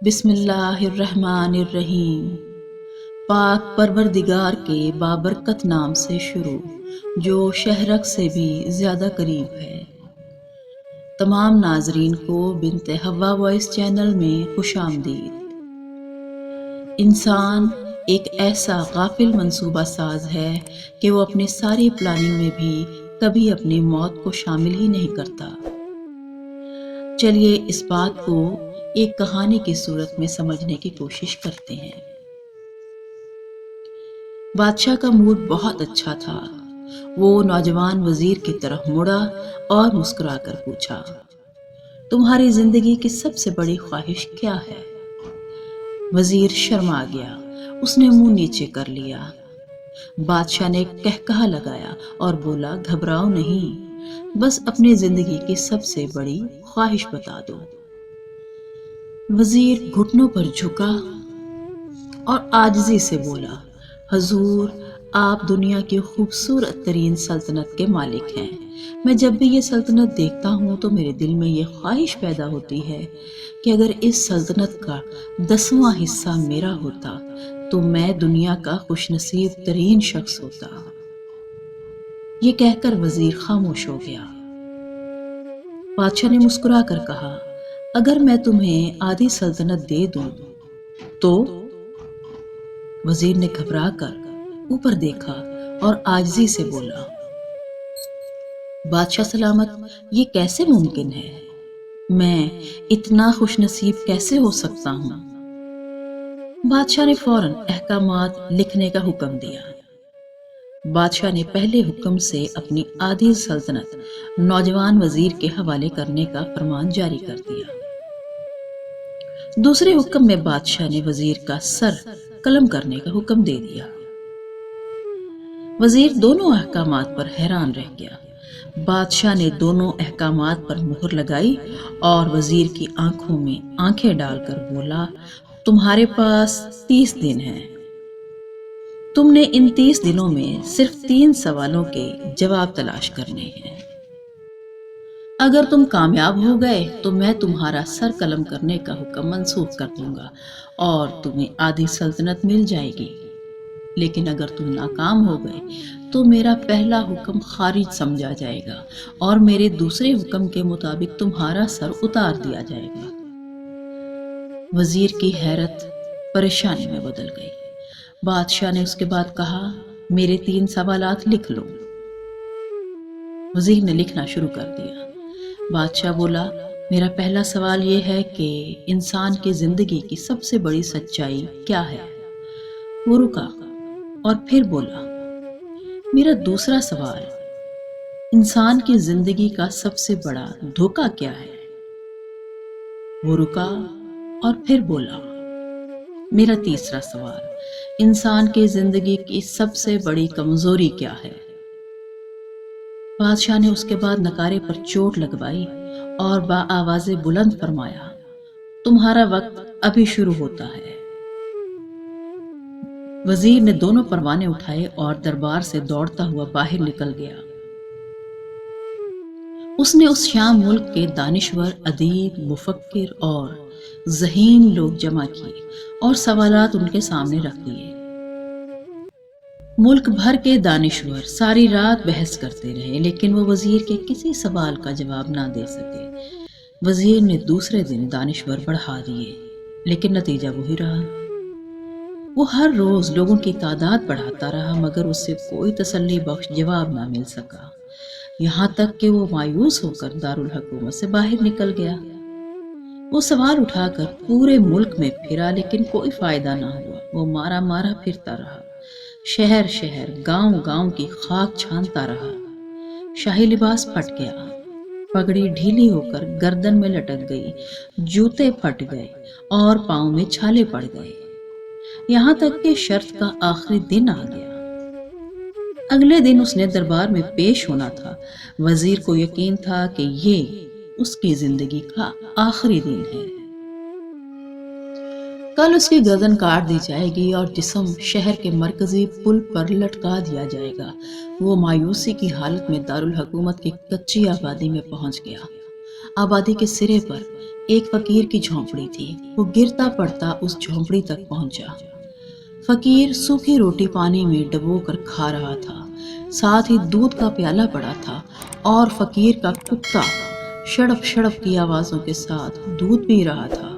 بسم اللہ الرحمن الرحیم۔ پاک پروردگار کے بابرکت نام سے شروع جو شہرک سے بھی زیادہ قریب ہے۔ تمام ناظرین کو بنت حوا وائس چینل میں خوش آمدید۔ انسان ایک ایسا غافل منصوبہ ساز ہے کہ وہ اپنی ساری پلاننگ میں بھی کبھی اپنی موت کو شامل ہی نہیں کرتا۔ چلیے اس بات کو ایک کہانی کی صورت میں سمجھنے کی کوشش کرتے ہیں۔ بادشاہ کا موڈ بہت اچھا تھا۔ وہ نوجوان وزیر کی طرف مڑا اور مسکرا کر پوچھا، تمہاری زندگی کی سب سے بڑی خواہش کیا ہے؟ وزیر شرما گیا، اس نے منہ نیچے کر لیا۔ بادشاہ نے کہکہا لگایا اور بولا، گھبراؤ نہیں، بس اپنی زندگی کی سب سے بڑی خواہش بتا دو۔ وزیر گھٹنوں پر جھکا اور عاجزی سے بولا، حضور آپ دنیا کی خوبصورت ترین سلطنت کے مالک ہیں۔ میں جب بھی یہ سلطنت دیکھتا ہوں تو میرے دل میں یہ خواہش پیدا ہوتی ہے کہ اگر اس سلطنت کا 10واں حصہ میرا ہوتا تو میں دنیا کا خوش نصیب ترین شخص ہوتا۔ یہ کہہ کر وزیر خاموش ہو گیا۔ بادشاہ نے مسکرا کر کہا، اگر میں تمہیں آدھی سلطنت دے دوں تو؟ وزیر نے گھبرا کر اوپر دیکھا اور عاجزی سے بولا، بادشاہ سلامت، یہ کیسے ممکن ہے؟ میں اتنا خوش نصیب کیسے ہو سکتا ہوں؟ بادشاہ نے فوراً احکامات لکھنے کا حکم دیا۔ بادشاہ نے پہلے حکم سے اپنی آدھی سلطنت نوجوان وزیر کے حوالے کرنے کا فرمان جاری کر دیا۔ دوسرے حکم میں بادشاہ نے وزیر کا سر قلم کرنے کا حکم دے دیا۔ وزیر دونوں احکامات پر حیران رہ گیا۔ بادشاہ نے دونوں احکامات پر مہر لگائی اور وزیر کی آنکھوں میں آنکھیں ڈال کر بولا، تمہارے پاس 30 دن ہیں۔ تم نے ان 30 دنوں میں صرف 3 سوالوں کے جواب تلاش کرنے ہیں۔ اگر تم کامیاب ہو گئے تو میں تمہارا سر قلم کرنے کا حکم منسوخ کر دوں گا اور تمہیں آدھی سلطنت مل جائے گی، لیکن اگر تم ناکام ہو گئے تو میرا پہلا حکم خارج سمجھا جائے گا اور میرے دوسرے حکم کے مطابق تمہارا سر اتار دیا جائے گا۔ وزیر کی حیرت پریشانی میں بدل گئی۔ بادشاہ نے اس کے بعد کہا، میرے 3 سوالات لکھ لو۔ وزیر نے لکھنا شروع کر دیا۔ بادشاہ بولا، میرا پہلا سوال یہ ہے کہ انسان کی زندگی کی سب سے بڑی سچائی کیا ہے؟ وہ رکا اور پھر بولا، میرا دوسرا سوال، انسان کی زندگی کا سب سے بڑا دھوکہ کیا ہے؟ وہ رکا اور پھر بولا، میرا تیسرا سوال، انسان کی زندگی کی سب سے بڑی کمزوری کیا ہے؟ بادشاہ نے اس کے بعد نکارے پر چوٹ لگوائی اور بآواز بلند فرمایا، تمہارا وقت ابھی شروع ہوتا ہے۔ وزیر نے دونوں پروانے اٹھائے اور دربار سے دوڑتا ہوا باہر نکل گیا۔ اس نے اس شام ملک کے دانشور، ادیب، مفکر اور ذہین لوگ جمع کیے اور سوالات ان کے سامنے رکھ دیے۔ ملک بھر کے دانشور ساری رات بحث کرتے رہے لیکن وہ وزیر کے کسی سوال کا جواب نہ دے سکے۔ وزیر نے دوسرے دن دانشور بڑھا دیے لیکن نتیجہ وہی رہا۔ وہ ہر روز لوگوں کی تعداد بڑھاتا رہا مگر اس سے کوئی تسلی بخش جواب نہ مل سکا، یہاں تک کہ وہ مایوس ہو کر دارالحکومت سے باہر نکل گیا۔ وہ سوال اٹھا کر پورے ملک میں پھرا لیکن کوئی فائدہ نہ ہوا۔ وہ مارا مارا پھرتا رہا، شہر شہر، گاؤں گاؤں کی خاک چھانتا رہا۔ شاہی لباس پھٹ گیا، پگڑی ڈھیلی ہو کر گردن میں لٹک گئی، جوتے پھٹ گئے اور پاؤں میں چھالے پڑ گئے، یہاں تک کہ شرط کا آخری دن آ گیا۔ اگلے دن اس نے دربار میں پیش ہونا تھا۔ وزیر کو یقین تھا کہ یہ اس کی زندگی کا آخری دن ہے۔ کل اس کی گردن کاٹ دی جائے گی اور جسم شہر کے مرکزی پل پر لٹکا دیا جائے گا۔ وہ مایوسی کی حالت میں دارالحکومت کی کچی آبادی میں پہنچ گیا۔ آبادی کے سرے پر ایک فقیر کی جھونپڑی تھی۔ وہ گرتا پڑتا اس جھونپڑی تک پہنچا۔ فقیر سوکھی روٹی پانی میں ڈبو کر کھا رہا تھا، ساتھ ہی دودھ کا پیالہ پڑا تھا اور فقیر کا کتا شڑپ شڑپ کی آوازوں کے ساتھ دودھ پی رہا تھا۔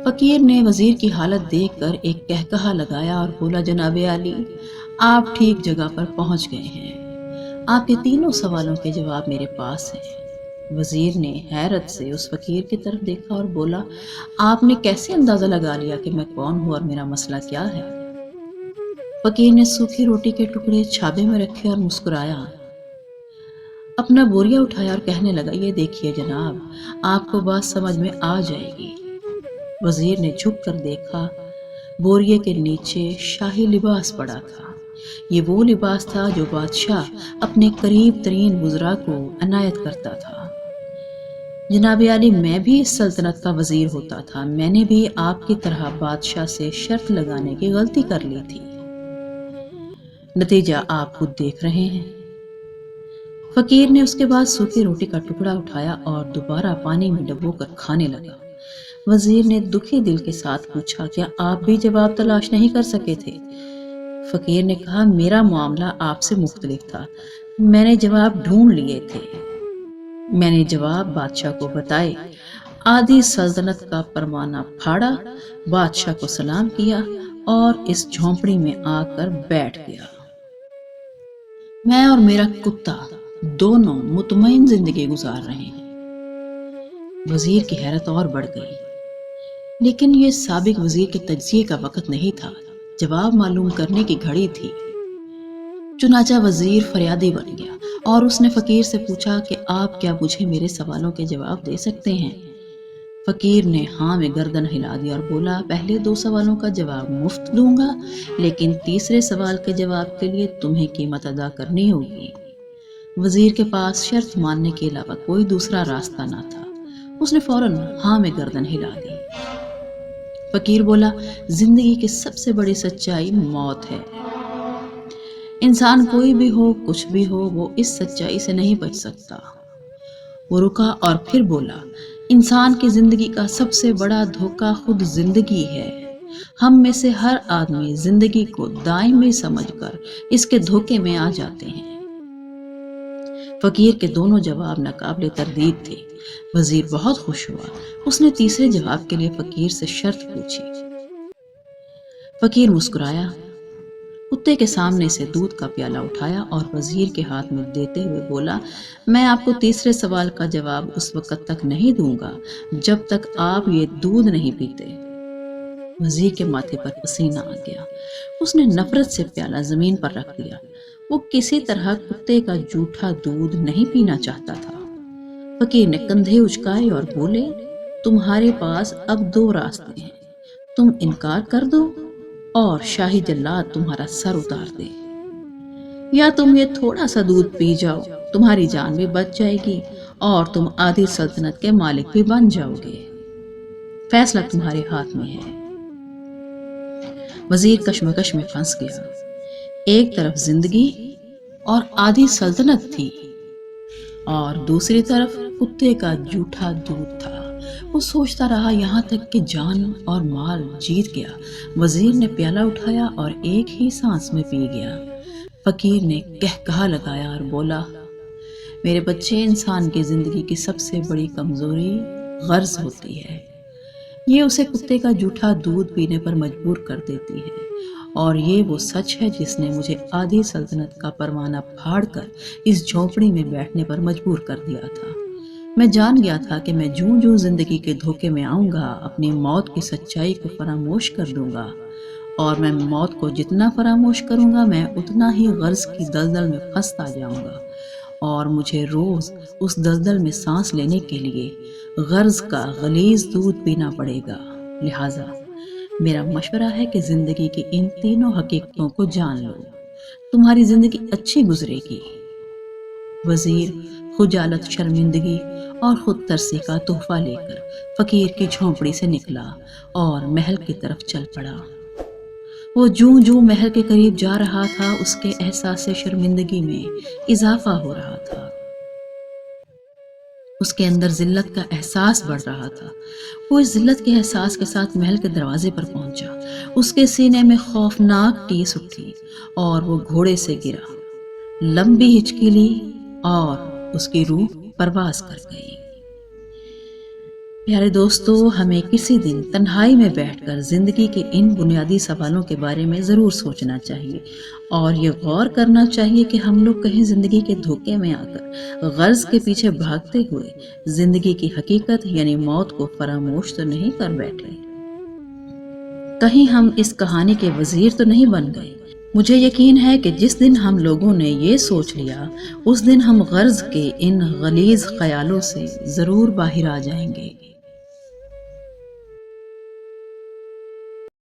فقیر نے وزیر کی حالت دیکھ کر ایک کہکہا لگایا اور بولا، جناب عالی، آپ ٹھیک جگہ پر پہنچ گئے ہیں۔ آپ کے تینوں سوالوں کے جواب میرے پاس ہیں۔ وزیر نے حیرت سے اس فقیر کی طرف دیکھا اور بولا، آپ نے کیسے اندازہ لگا لیا کہ میں کون ہوں اور میرا مسئلہ کیا ہے؟ فقیر نے سوکھی روٹی کے ٹکڑے چھابے میں رکھے اور مسکرایا، اپنا بوریا اٹھایا اور کہنے لگا، یہ دیکھیے جناب، آپ کو بات سمجھ میں آ جائے گی۔ وزیر نے جھک کر دیکھا، بوریے کے نیچے شاہی لباس پڑا تھا۔ یہ وہ لباس تھا جو بادشاہ اپنے قریب ترین وزراء کو عنایت کرتا تھا۔ جناب عالی، میں بھی اس سلطنت کا وزیر ہوتا تھا، میں نے بھی آپ کی طرح بادشاہ سے شرط لگانے کی غلطی کر لی تھی۔ نتیجہ آپ خود دیکھ رہے ہیں۔ فقیر نے اس کے بعد سوکھی روٹی کا ٹکڑا اٹھایا اور دوبارہ پانی میں ڈبو کر کھانے لگا۔ وزیر نے دکھی دل کے ساتھ پوچھا، کیا آپ بھی جواب تلاش نہیں کر سکے تھے؟ فقیر نے کہا، میرا معاملہ آپ سے مختلف تھا، میں نے جواب ڈھونڈ لیے تھے۔ میں نے جواب بادشاہ کو بتائے، آدھی سلطنت کا فرمانہ پھاڑا، بادشاہ کو سلام کیا اور اس جھونپڑی میں آ کر بیٹھ گیا۔ میں اور میرا کتا دونوں مطمئن زندگی گزار رہے ہیں۔ وزیر کی حیرت اور بڑھ گئی، لیکن یہ سابق وزیر کے تجزیے کا وقت نہیں تھا، جواب معلوم کرنے کی گھڑی تھی۔ چنانچہ وزیر فریادی بن گیا اور اس نے فقیر سے پوچھا کہ آپ کیا مجھے میرے سوالوں کے جواب دے سکتے ہیں؟ فقیر نے ہاں میں گردن ہلا دی اور بولا، پہلے 2 سوالوں کا جواب مفت دوں گا، لیکن تیسرے سوال کے جواب کے لیے تمہیں قیمت ادا کرنی ہوگی۔ وزیر کے پاس شرط ماننے کے علاوہ کوئی دوسرا راستہ نہ تھا، اس نے فوراً ہاں میں گردن ہلا دی۔ فقیر بولا، زندگی کی سب سے بڑی سچائی موت ہے۔ انسان کوئی بھی ہو، کچھ بھی ہو، وہ اس سچائی سے نہیں بچ سکتا۔ وہ رکا اور پھر بولا، انسان کی زندگی کا سب سے بڑا دھوکہ خود زندگی ہے۔ ہم میں سے ہر آدمی زندگی کو دائمی سمجھ کر اس کے دھوکے میں آ جاتے ہیں۔ فقیر کے دونوں جواب ناقابل تردید تھے۔ وزیر بہت خوش ہوا، اس نے تیسرے جواب کے لیے فقیر سے شرط پوچھی۔ فقیر مسکرایا، کتے کے سامنے سے دودھ کا پیالہ اٹھایا اور وزیر کے ہاتھ میں دیتے ہوئے بولا، میں آپ کو تیسرے سوال کا جواب اس وقت تک نہیں دوں گا جب تک آپ یہ دودھ نہیں پیتے۔ وزیر کے ماتھے پر پسینہ آ گیا، اس نے نفرت سے پیالہ زمین پر رکھ دیا۔ وہ کسی طرح کتے کا جھوٹا دودھ نہیں پینا چاہتا تھا۔ فقیر نے کندھے اچکائے اور بولے، تمہارے پاس اب 2 راستے ہیں، تم انکار کر دو اور شاہی جلاد تمہارا سر اتار دے، یا تم یہ تھوڑا سا دودھ پی جاؤ، تمہاری جان بھی بچ جائے گی اور تم آدھی سلطنت کے مالک بھی بن جاؤ گے۔ فیصلہ تمہارے ہاتھ میں ہے۔ وزیر کشمکش میں پھنس گیا، ایک طرف زندگی اور آدھی سلطنت تھی اور دوسری طرف کتے کا جھوٹا دودھ تھا۔ وہ سوچتا رہا یہاں تک کہ جان اور مال جیت گیا۔ وزیر نے پیالہ اٹھایا اور ایک ہی سانس میں پی گیا۔ فقیر نے کہکہا لگایا اور بولا، میرے بچے، انسان کی زندگی کی سب سے بڑی کمزوری غرض ہوتی ہے۔ یہ اسے کتے کا جھوٹا دودھ پینے پر مجبور کر دیتی ہے، اور یہ وہ سچ ہے جس نے مجھے آدھی سلطنت کا پروانہ پھاڑ کر اس جھونپڑی میں بیٹھنے پر مجبور کر دیا تھا۔ میں جان گیا تھا کہ میں جوں جوں زندگی کے دھوکے میں آؤں گا، اپنی موت کی سچائی کو فراموش کر دوں گا، اور میں موت کو جتنا فراموش کروں گا، میں اتنا ہی غرض کی دلدل میں پھنستا جاؤں گا، اور مجھے روز اس دلدل میں سانس لینے کے لیے غرض کا غلیظ دودھ پینا پڑے گا۔ لہٰذا میرا مشورہ ہے کہ زندگی کی ان تینوں حقیقتوں کو جان لو، تمہاری زندگی اچھی گزرے گی۔ وزیر خجالت، شرمندگی اور خود ترسی کا تحفہ لے کر فقیر کی جھونپڑی سے نکلا اور محل کی طرف چل پڑا۔ وہ جوں جوں محل کے قریب جا رہا تھا، اس کے احساس شرمندگی میں اضافہ ہو رہا تھا۔ اس کے اندر ذلت کا احساس بڑھ رہا تھا۔ وہ اس ذلت کے احساس کے ساتھ محل کے دروازے پر پہنچا۔ اس کے سینے میں خوفناک ٹیس اٹھی اور وہ گھوڑے سے گرا، لمبی ہچکی لی اور اس کی روح پرواز کر گئی۔ پیارے دوستو، ہمیں کسی دن تنہائی میں بیٹھ کر زندگی کے ان بنیادی سوالوں کے بارے میں ضرور سوچنا چاہیے اور یہ غور کرنا چاہیے کہ ہم لوگ کہیں زندگی کے دھوکے میں آ کر غرض کے پیچھے بھاگتے ہوئے زندگی کی حقیقت یعنی موت کو فراموش تو نہیں کر بیٹھے۔ کہیں ہم اس کہانی کے وزیر تو نہیں بن گئے۔ مجھے یقین ہے کہ جس دن ہم لوگوں نے یہ سوچ لیا اس دن ہم غرض کے ان غلیظ خیالوں سے ضرور باہر آ جائیں گے۔